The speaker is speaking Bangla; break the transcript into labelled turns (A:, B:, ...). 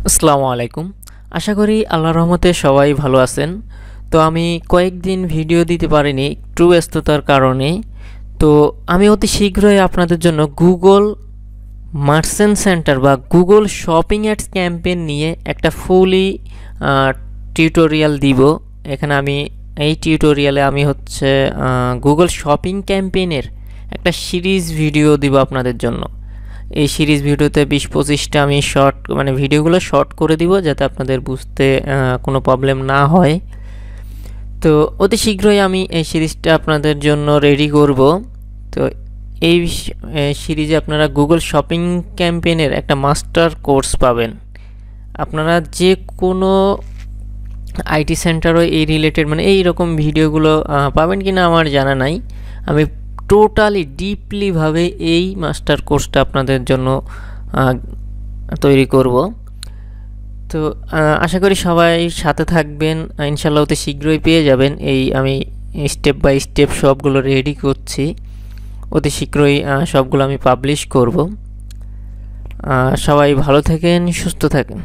A: আসসালামু আলাইকুম। আশা করি আল্লাহর রহমতে সবাই ভালো আছেন। তো আমি কয়েকদিন ভিডিও দিতে পারিনি একটু ব্যস্ততার কারণে। তো আমি অতি শীঘ্রই আপনাদের জন্য গুগল মার্চেন্ট সেন্টার বা গুগল শপিং অ্যাডস ক্যাম্পেইন নিয়ে একটা ফুলি টিউটোরিয়াল দিব। এখানে আমি এই টিউটোরিয়ালে আমি গুগল শপিং ক্যাম্পেইনের একটা সিরিজ ভিডিও দিব আপনাদের জন্য। এই সিরিজ ভিডিওতে 20-25টা আমি ভিডিওগুলো শর্ট করে দিব যাতে আপনাদের বুঝতে কোনো প্রবলেম না হয়। তো অতি শীঘ্রই আমি এই সিরিজটা আপনাদের জন্য রেডি করব। তো এই সিরিজে আপনারা গুগল শপিং ক্যাম্পেইনের একটা মাস্টার কোর্স পাবেন। আপনারা যে কোনো আইটি সেন্টারও এই রিলেটেড এই রকম ভিডিওগুলো পাবেন কিনা আমার জানা নাই। আমি টোটালি ডিপলিভাবে এই মাস্টার কোর্সটা আপনাদের জন্য তৈরি করব। তো আশা করি সবাই সাথে থাকবেন, ইনশাল্লাহ অতি শীঘ্রই পেয়ে যাবেন। আমি স্টেপ বাই স্টেপ সবগুলো রেডি করছি, অতি শীঘ্রই সবগুলো আমি পাবলিশ করব। সবাই ভালো থাকেন, সুস্থ থাকেন।